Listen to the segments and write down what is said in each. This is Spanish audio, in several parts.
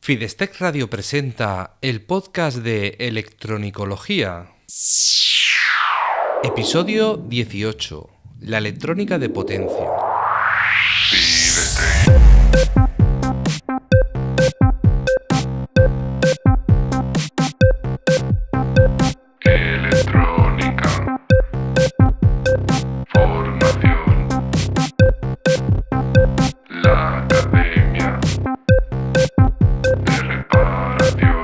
Fidestec Radio presenta el podcast de electronicología. Episodio 18. La electrónica de potencia. Electrónica. Formación. La Academia de Reparación.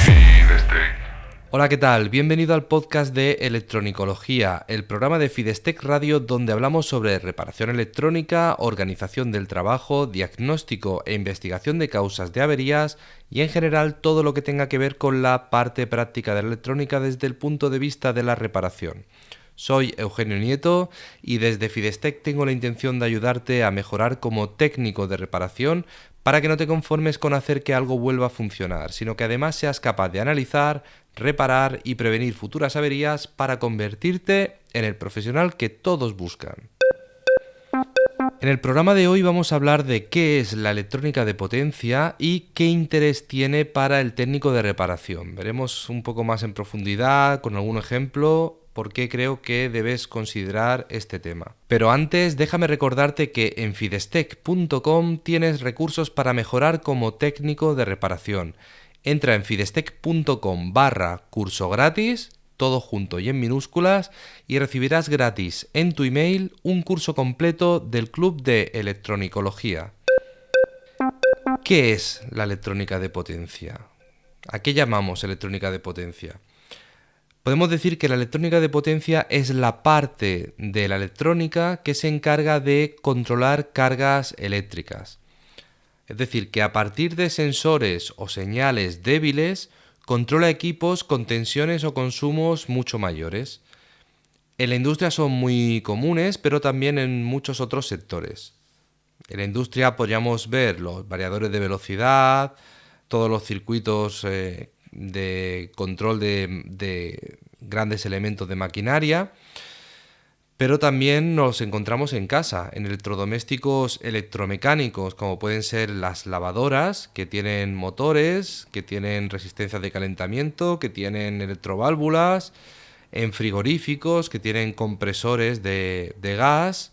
Fidestec. Hola, ¿qué tal? Bienvenido al podcast de electronicología, el programa de Fidestec Radio donde hablamos sobre reparación electrónica, organización del trabajo, diagnóstico e investigación de causas de averías y en general todo lo que tenga que ver con la parte práctica de la electrónica desde el punto de vista de la reparación. Soy Eugenio Nieto y desde Fidestec tengo la intención de ayudarte a mejorar como técnico de reparación para que no te conformes con hacer que algo vuelva a funcionar, sino que además seas capaz de analizar, reparar y prevenir futuras averías para convertirte en el profesional que todos buscan. En el programa de hoy vamos a hablar de qué es la electrónica de potencia y qué interés tiene para el técnico de reparación. Veremos un poco más en profundidad, con algún ejemplo, por qué creo que debes considerar este tema. Pero antes, déjame recordarte que en fidestec.com tienes recursos para mejorar como técnico de reparación. Entra en fidestec.com/curso gratis, todo junto y en minúsculas, y recibirás gratis en tu email un curso completo del Club de Electronicología. ¿Qué es la electrónica de potencia? ¿A qué llamamos electrónica de potencia? Podemos decir que la electrónica de potencia es la parte de la electrónica que se encarga de controlar cargas eléctricas. Es decir, que a partir de sensores o señales débiles, controla equipos con tensiones o consumos mucho mayores. En la industria son muy comunes, pero también en muchos otros sectores. En la industria podríamos ver los variadores de velocidad, todos los circuitos de control de grandes elementos de maquinaria, pero también nos encontramos en casa, en electrodomésticos electromecánicos, como pueden ser las lavadoras, que tienen motores, que tienen resistencia de calentamiento, que tienen electroválvulas, en frigoríficos, que tienen compresores de gas,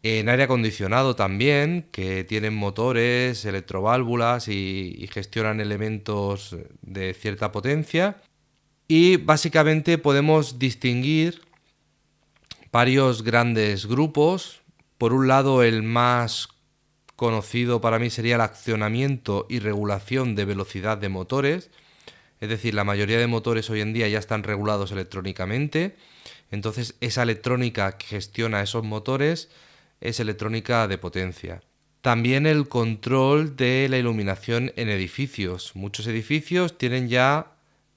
en aire acondicionado también, que tienen motores, electroválvulas y gestionan elementos de cierta potencia. Y básicamente podemos distinguir varios grandes grupos. Por un lado, el más conocido para mí sería el accionamiento y regulación de velocidad de motores. Es decir, la mayoría de motores hoy en día ya están regulados electrónicamente. Entonces, esa electrónica que gestiona esos motores es electrónica de potencia. También el control de la iluminación en edificios. Muchos edificios tienen ya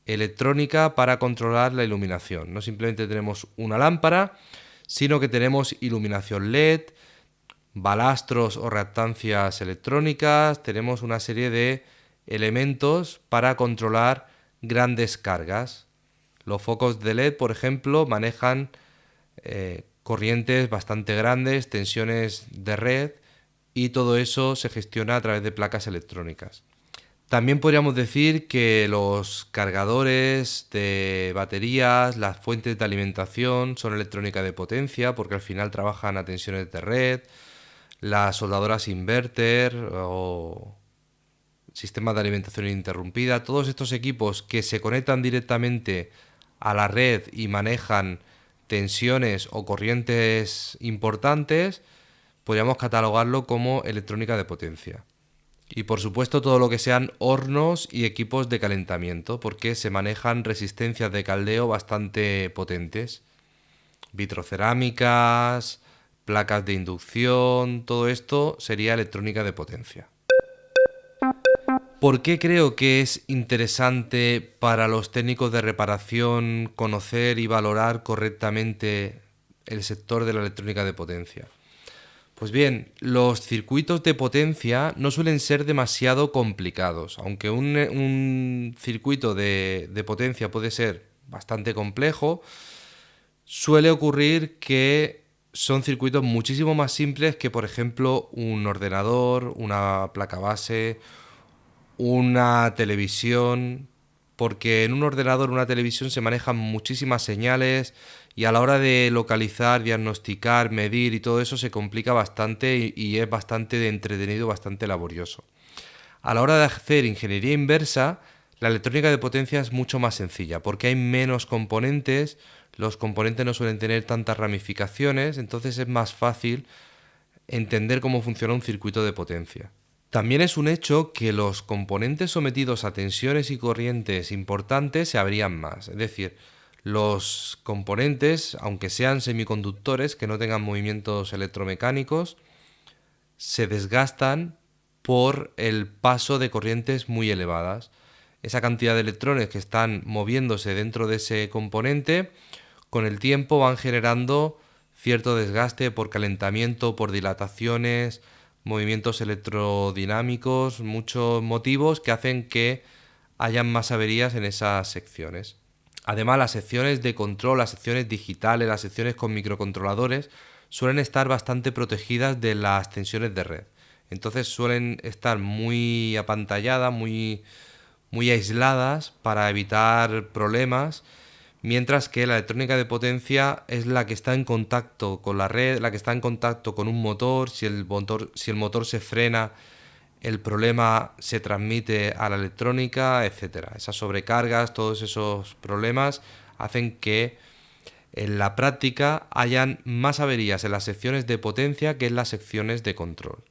electrónica para controlar la iluminación. No simplemente tenemos una lámpara, sino que tenemos iluminación LED, balastros o reactancias electrónicas, tenemos una serie de elementos para controlar grandes cargas. Los focos de LED, por ejemplo, manejan corrientes bastante grandes, tensiones de red, y todo eso se gestiona a través de placas electrónicas. También podríamos decir que los cargadores de baterías, las fuentes de alimentación son electrónica de potencia porque al final trabajan a tensiones de red, las soldadoras inverter o sistemas de alimentación ininterrumpida, todos estos equipos que se conectan directamente a la red y manejan tensiones o corrientes importantes, podríamos catalogarlo como electrónica de potencia. Y por supuesto todo lo que sean hornos y equipos de calentamiento, porque se manejan resistencias de caldeo bastante potentes. Vitrocerámicas, placas de inducción, todo esto sería electrónica de potencia. ¿Por qué creo que es interesante para los técnicos de reparación conocer y valorar correctamente el sector de la electrónica de potencia? Pues bien, los circuitos de potencia no suelen ser demasiado complicados, aunque un circuito de potencia puede ser bastante complejo. suele ocurrir que son circuitos muchísimo más simples que, por ejemplo, un ordenador, una placa base, una televisión, porque en un ordenador o una televisión se manejan muchísimas señales y a la hora de localizar, diagnosticar, medir y todo eso se complica bastante y es bastante entretenido, bastante laborioso. A la hora de hacer ingeniería inversa, la electrónica de potencia es mucho más sencilla porque hay menos componentes, los componentes no suelen tener tantas ramificaciones, entonces es más fácil entender cómo funciona un circuito de potencia. También es un hecho que los componentes sometidos a tensiones y corrientes importantes se abrían más. Es decir, los componentes, aunque sean semiconductores, que no tengan movimientos electromecánicos, se desgastan por el paso de corrientes muy elevadas. Esa cantidad de electrones que están moviéndose dentro de ese componente, con el tiempo van generando cierto desgaste por calentamiento, por dilataciones, movimientos electrodinámicos, muchos motivos que hacen que hayan más averías en esas secciones. Además, las secciones de control, las secciones digitales, las secciones con microcontroladores suelen estar bastante protegidas de las tensiones de red. Entonces suelen estar muy apantalladas, muy aisladas para evitar problemas, mientras que la electrónica de potencia es la que está en contacto con la red, la que está en contacto con un motor. Si el motor se frena, el problema se transmite a la electrónica, etcétera. Esas sobrecargas, todos esos problemas hacen que en la práctica hayan más averías en las secciones de potencia que en las secciones de control.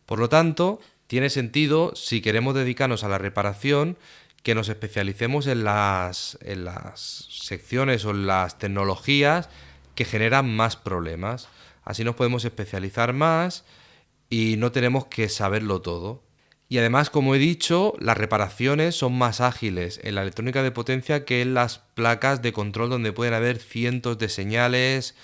Por lo tanto, tiene sentido, si queremos dedicarnos a la reparación, que nos especialicemos en las secciones o en las tecnologías que generan más problemas. Así nos podemos especializar más y no tenemos que saberlo todo. Y además, como he dicho, las reparaciones son más ágiles en la electrónica de potencia que en las placas de control, donde pueden haber cientos de señales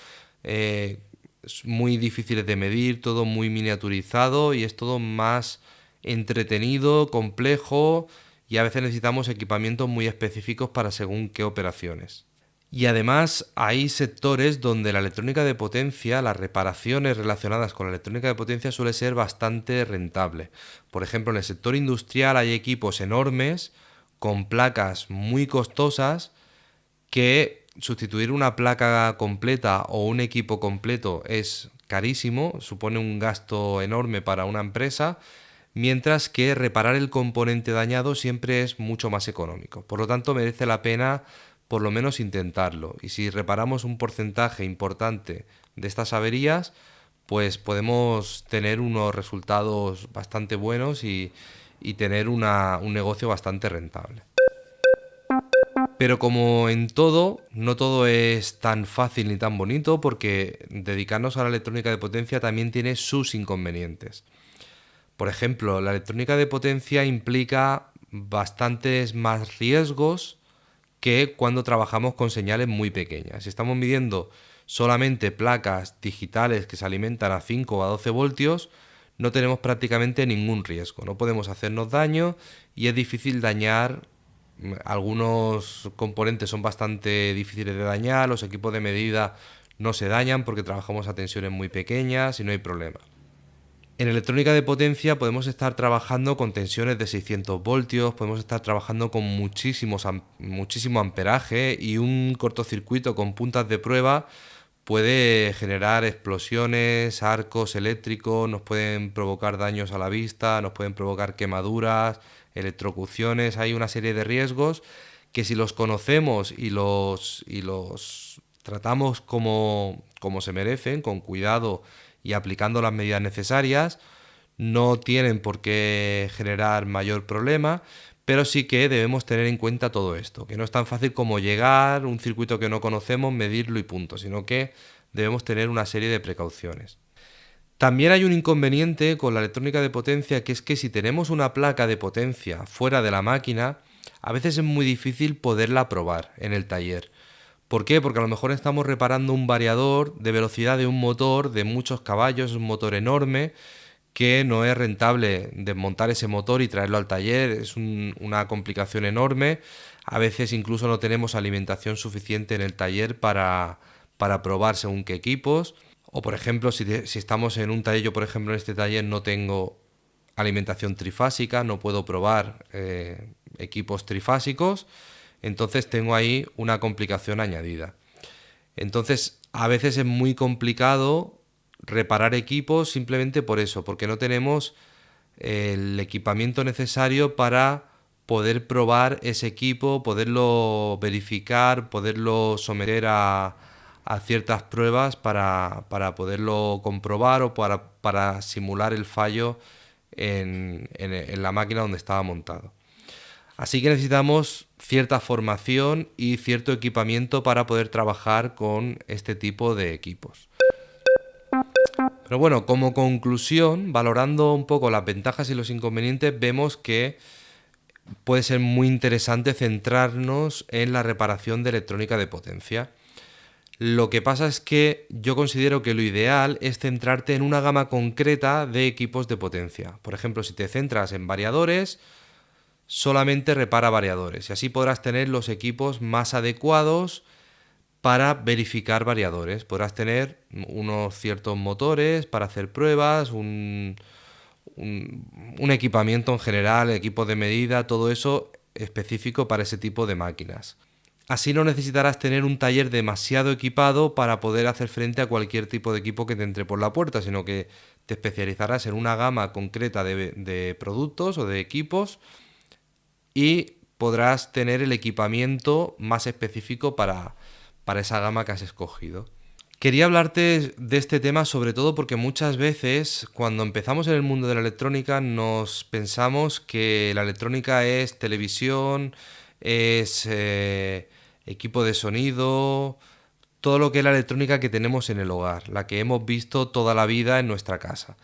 muy difíciles de medir, todo muy miniaturizado y es todo más entretenido, complejo, y a veces necesitamos equipamientos muy específicos para según qué operaciones. Y además hay sectores donde la electrónica de potencia, las reparaciones relacionadas con la electrónica de potencia suele ser bastante rentable. Por ejemplo, en el sector industrial hay equipos enormes con placas muy costosas que sustituir una placa completa o un equipo completo es carísimo, supone un gasto enorme para una empresa, mientras que reparar el componente dañado siempre es mucho más económico. Por lo tanto, merece la pena por lo menos intentarlo. Y si reparamos un porcentaje importante de estas averías, pues podemos tener unos resultados bastante buenos y tener un negocio bastante rentable. Pero como en todo, no todo es tan fácil ni tan bonito, porque dedicarnos a la electrónica de potencia también tiene sus inconvenientes. Por ejemplo, la electrónica de potencia implica bastantes más riesgos que cuando trabajamos con señales muy pequeñas. Si estamos midiendo solamente placas digitales que se alimentan a 5 o a 12 voltios, no tenemos prácticamente ningún riesgo. No podemos hacernos daño y es difícil dañar. Algunos componentes son bastante difíciles de dañar, los equipos de medida no se dañan porque trabajamos a tensiones muy pequeñas y no hay problema. En electrónica de potencia podemos estar trabajando con tensiones de 600 voltios, podemos estar trabajando con muchísimo amperaje, y un cortocircuito con puntas de prueba puede generar explosiones, arcos eléctricos, nos pueden provocar daños a la vista, nos pueden provocar quemaduras, electrocuciones. Hay una serie de riesgos que, si los conocemos y los tratamos como se merecen, con cuidado y aplicando las medidas necesarias, no tienen por qué generar mayor problema, pero sí que debemos tener en cuenta todo esto, que no es tan fácil como llegar a un circuito que no conocemos, medirlo y punto, sino que debemos tener una serie de precauciones. También hay un inconveniente con la electrónica de potencia, que es que si tenemos una placa de potencia fuera de la máquina, a veces es muy difícil poderla probar en el taller. ¿Por qué? Porque a lo mejor estamos reparando un variador de velocidad de un motor de muchos caballos, un motor enorme, que no es rentable desmontar ese motor y traerlo al taller. Es una complicación enorme. A veces incluso no tenemos alimentación suficiente en el taller para para probar según qué equipos. O por ejemplo, si estamos en un taller, yo por ejemplo en este taller no tengo alimentación trifásica, no puedo probar equipos trifásicos, entonces tengo ahí una complicación añadida. Entonces a veces es muy complicado reparar equipos simplemente por eso, porque no tenemos el equipamiento necesario para poder probar ese equipo, poderlo verificar, poderlo someter a ciertas pruebas para poderlo comprobar o para simular el fallo en la máquina donde estaba montado. Así que necesitamos cierta formación y cierto equipamiento para poder trabajar con este tipo de equipos. Pero bueno, como conclusión, valorando un poco las ventajas y los inconvenientes, vemos que puede ser muy interesante centrarnos en la reparación de electrónica de potencia. Lo que pasa es que yo considero que lo ideal es centrarte en una gama concreta de equipos de potencia. Por ejemplo, si te centras en variadores, solamente repara variadores y así podrás tener los equipos más adecuados para verificar variadores. Podrás tener unos ciertos motores para hacer pruebas, un equipamiento en general, equipos de medida, todo eso específico para ese tipo de máquinas. Así no necesitarás tener un taller demasiado equipado para poder hacer frente a cualquier tipo de equipo que te entre por la puerta, sino que te especializarás en una gama concreta de productos o de equipos y podrás tener el equipamiento más específico para esa gama que has escogido. Quería hablarte de este tema sobre todo porque muchas veces cuando empezamos en el mundo de la electrónica nos pensamos que la electrónica es televisión, es equipo de sonido, todo lo que es la electrónica que tenemos en el hogar, la que hemos visto toda la vida en nuestra casa.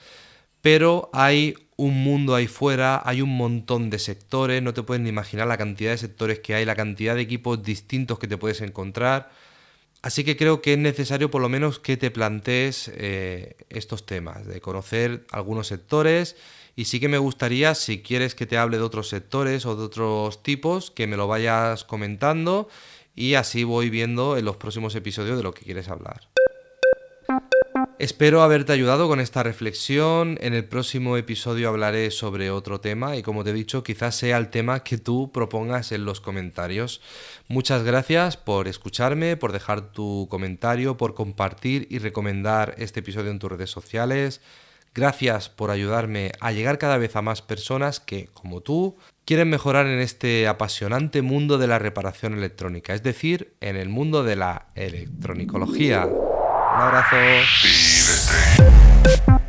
Pero hay un mundo ahí fuera, hay un montón de sectores, no te puedes ni imaginar la cantidad de sectores que hay, la cantidad de equipos distintos que te puedes encontrar. Así que creo que es necesario por lo menos que te plantees estos temas, de conocer algunos sectores, y sí que me gustaría, si quieres que te hable de otros sectores o de otros tipos, que me lo vayas comentando y así voy viendo en los próximos episodios de lo que quieres hablar. Espero haberte ayudado con esta reflexión. En el próximo episodio hablaré sobre otro tema y, como te he dicho, quizás sea el tema que tú propongas en los comentarios. Muchas gracias por escucharme, por dejar tu comentario, por compartir y recomendar este episodio en tus redes sociales. Gracias por ayudarme a llegar cada vez a más personas que, como tú, quieren mejorar en este apasionante mundo de la reparación electrónica, es decir, en el mundo de la electronicología. Un abrazo. Be the same.